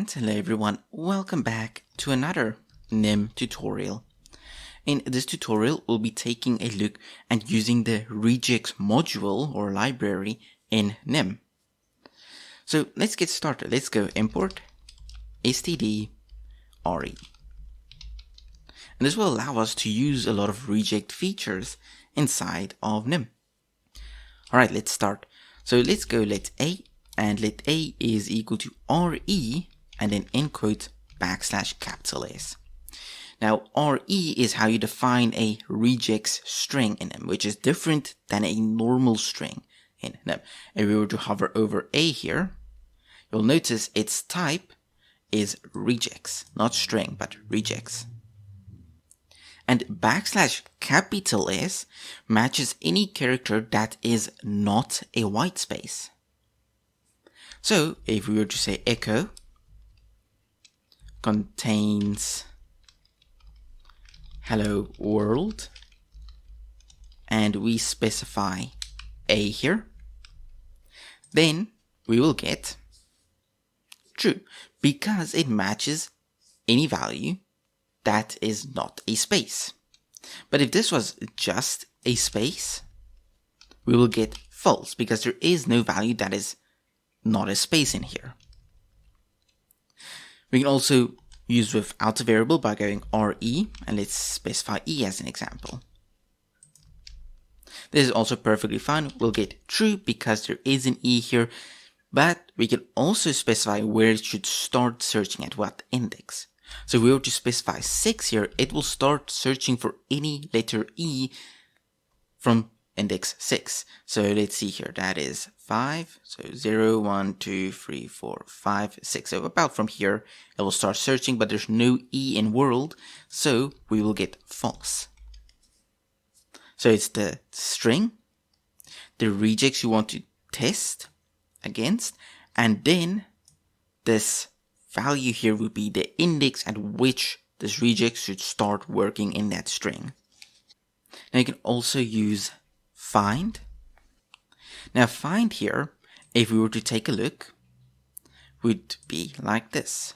And hello everyone, welcome back to another nim tutorial. In this tutorial, we'll be taking a look at using the Regex module or library in nim. So let's get started. Let's go import std re. And this will allow us to use a lot of Regex features inside of nim. Alright, let's start. So let's go let a, and let a is equal to re, and then in quote \S. Now re is how you define a regex string in nim, which is different than a normal string in nim. If we were to hover over a here, you'll notice its type is regex, not string, but regex. And \S matches any character that is not a white space. So if we were to say echo contains hello world, and we specify a here, then we will get true, because it matches any value that is not a space. But if this was just a space, we will get false, because there is no value that is not a space in here. We can also use without a variable by going re, and let's specify e as an example. This is also perfectly fine. We'll get true because there is an e here, but we can also specify where it should start searching, at what index. So if we were to specify 6 here, it will start searching for any letter E from index 6. So let's see here, that is 5, so 0, 1, 2, 3, 4, 5, 6. So about from here, it will start searching, but there's no E in world, so we will get false. So it's the string, the regex you want to test against, and then this value here would be the index at which this regex should start working in that string. Now you can also use find. Now find here, if we were to take a look, would be like this.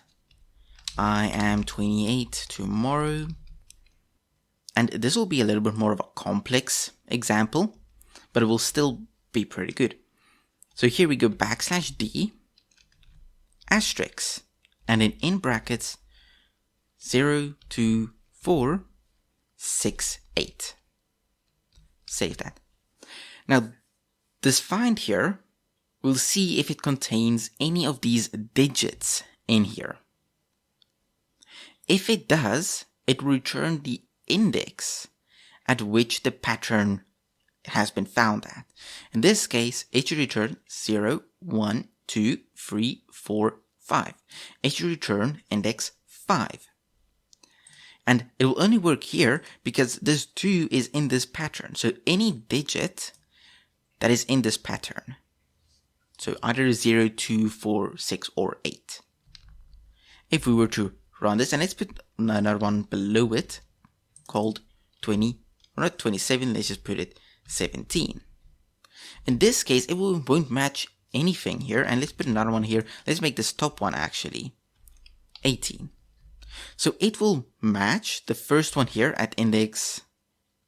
I am 28 tomorrow. And this will be a little bit more of a complex example, but it will still be pretty good. So here we go \d asterisk, and then in brackets 0, 2, 4, 6, 8. Save that. Now this find here, we'll see if it contains any of these digits in here. If it does, it will return the index at which the pattern has been found at. In this case, it should return 0, 1, 2, 3, 4, 5. It should return index 5. And it will only work here because this 2 is in this pattern. So any digit that is in this pattern, so either 0, 2, 4, 6, or 8. If we were to run this, and let's put another one below it called 20, or not 27, let's just put it 17. In this case, it won't match anything here, and let's put another one here. Let's make this top one actually 18. So it will match the first one here at index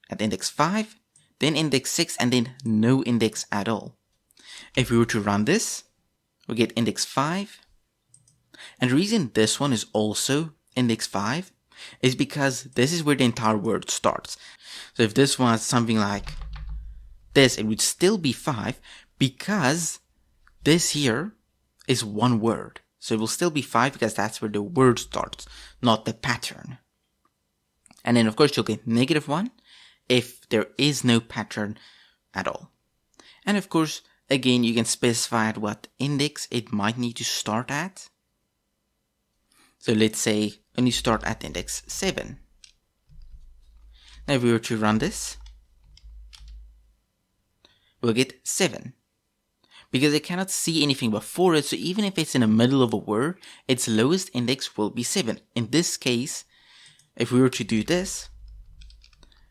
5, then index 6, and then no index at all. If we were to run this, we get index 5. And the reason this one is also index 5 is because this is where the entire word starts. So if this was something like this, it would still be 5 because this here is one word. So it will still be 5 because that's where the word starts, not the pattern. And then of course you'll get -1 if there is no pattern at all. And of course, again, you can specify at what index it might need to start at. So let's say only start at index 7. Now if we were to run this, we'll get 7. Because it cannot see anything before it, so even if it's in the middle of a word, its lowest index will be 7. In this case, if we were to do this,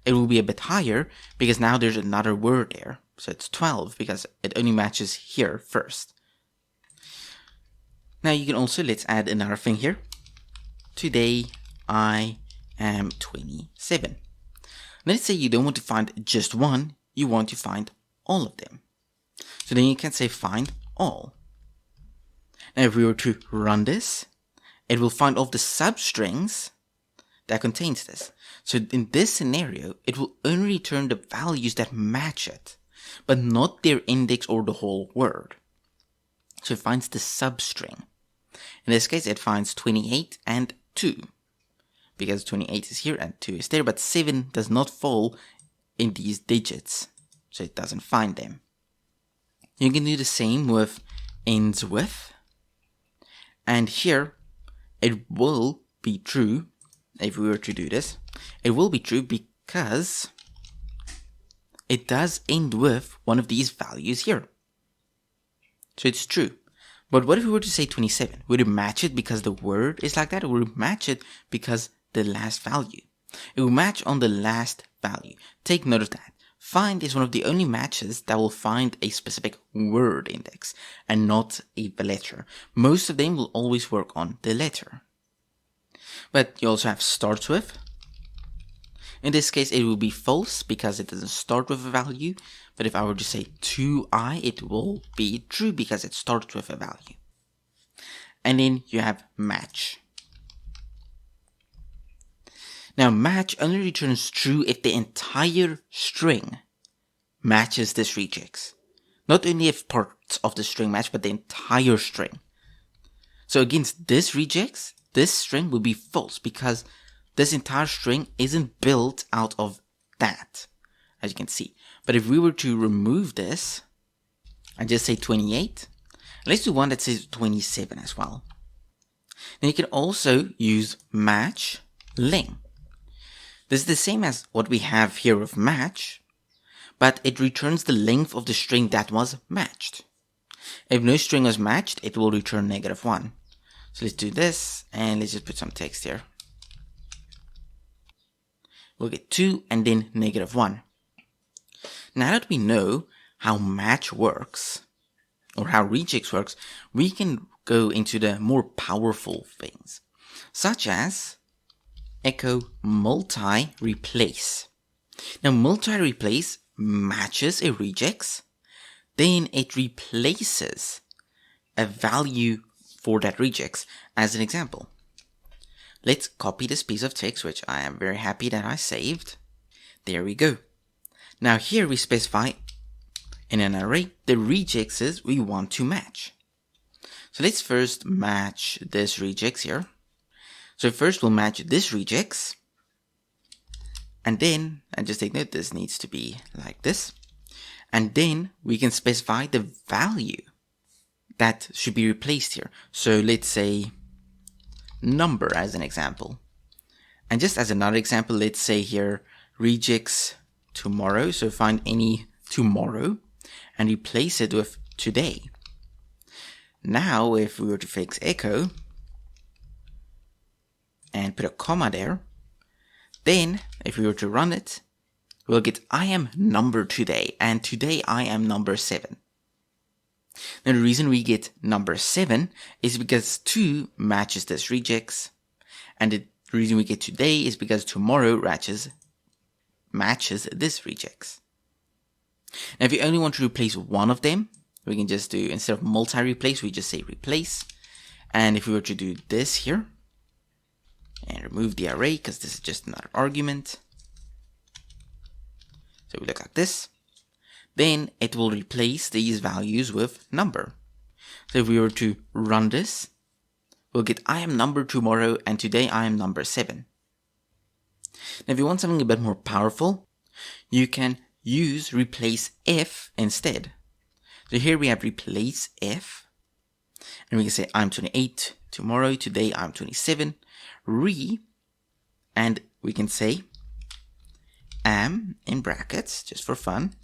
it will be a bit higher because now there's another word there. So it's 12 because it only matches here first. Now you can also, let's add another thing here. Today I am 27. Let's say you don't want to find just one, you want to find all of them. So then you can say find all. Now if we were to run this, it will find all the substrings that contains this. So in this scenario, it will only return the values that match it, but not their index or the whole word. So it finds the substring. In this case, it finds 28 and 2, because 28 is here and 2 is there, but 7 does not fall in these digits, so it doesn't find them. You can do the same with ends with, and here it will be true. If we were to do this, it will be true because it does end with one of these values here. So it's true. But what if we were to say 27? Would it match it because the word is like that, or would it match it because the last value? It will match on the last value. Take note of that. Find is one of the only matches that will find a specific word index and not a letter. Most of them will always work on the letter. But you also have starts with. In this case, it will be false because it doesn't start with a value. But if I were to say 2i, it will be true because it starts with a value. And then you have match. Now, match only returns true if the entire string matches this regex. Not only if parts of the string match, but the entire string. So against this regex, this string will be false because this entire string isn't built out of that, as you can see. But if we were to remove this and just say 28, let's do one that says 27 as well. Then you can also use match ling. This is the same as what we have here with match, but it returns the length of the string that was matched. If no string was matched, it will return -1. So let's do this, and let's just put some text here. We'll get 2 and then -1. Now that we know how match works, or how regex works, we can go into the more powerful things, such as echo multi-replace. Now multi-replace matches a regex, then it replaces a value for that regex. As an example, let's copy this piece of text, which I am very happy that I saved. There we go. Now here we specify in an array the regexes we want to match. So let's first match this regex here. So first we'll match this regex, and then, and just take note, this needs to be like this, and then we can specify the value that should be replaced here. So let's say number as an example. And just as another example, let's say here regex tomorrow. So find any tomorrow and replace it with today. Now if we were to fix echo and put a comma there, then if we were to run it, we'll get I am number today, and today I am number 7. Now the reason we get number 7 is because 2 matches this regex, and the reason we get today is because tomorrow matches this regex. Now if you only want to replace one of them, we can just do, instead of multi-replace, we just say replace. And if we were to do this here, and remove the array, because this is just another argument. So we look like this. Then it will replace these values with number. So if we were to run this, we'll get I am number tomorrow, and today I am number 7. Now if you want something a bit more powerful, you can use replace if instead. So here we have replace if, and we can say I'm 28 tomorrow, today I'm 27. And we can say am in brackets just for fun,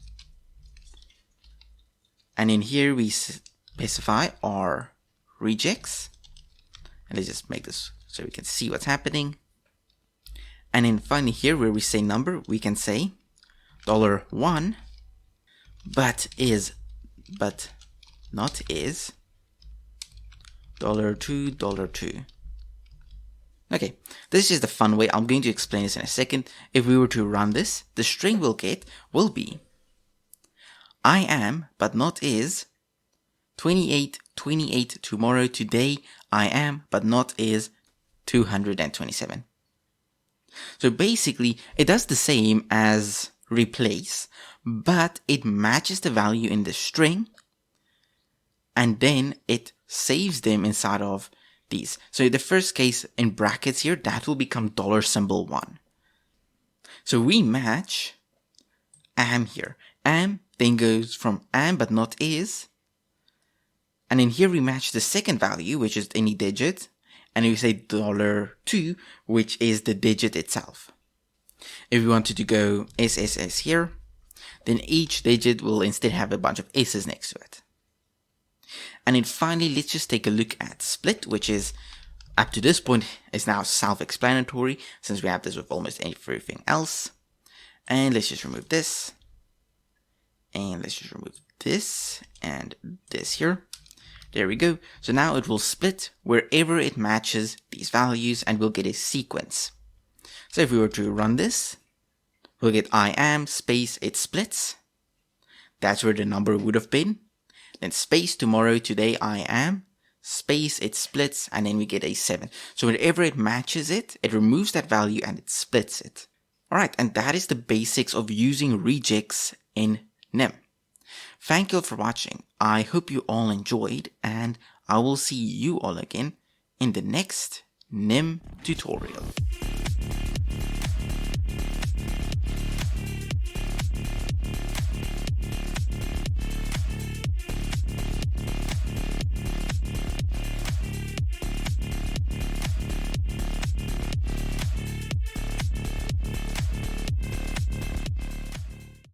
and in here we specify our regex, and let's just make this so we can see what's happening. And then finally here where we say number, we can say $1 but not is $2, $2. Okay, this is the fun way. I'm going to explain this in a second. If we were to run this, the string we'll get will be I am, but not is, 28, 28 tomorrow, today, I am, but not is, 227. So basically, it does the same as replace, but it matches the value in the string, and then it saves them inside of these. So in the first case, in brackets here, that will become $1. So we match am here. Am then goes from am but not is. And in here we match the second value, which is any digit. And we say $2, which is the digit itself. If we wanted to go SSS here, then each digit will instead have a bunch of S's next to it. And then finally, let's just take a look at split, which is up to this point is now self-explanatory since we have this with almost everything else. And let's just remove this. And let's just remove this and this here. There we go. So now it will split wherever it matches these values and we'll get a sequence. So if we were to run this, we'll get I am space it splits. That's where the number would have been. Then space tomorrow, today, I am, space it splits, and then we get a 7. So whenever it matches it, it removes that value and it splits it. Alright, and that is the basics of using regex in nim. Thank you all for watching. I hope you all enjoyed, and I will see you all again in the next nim tutorial.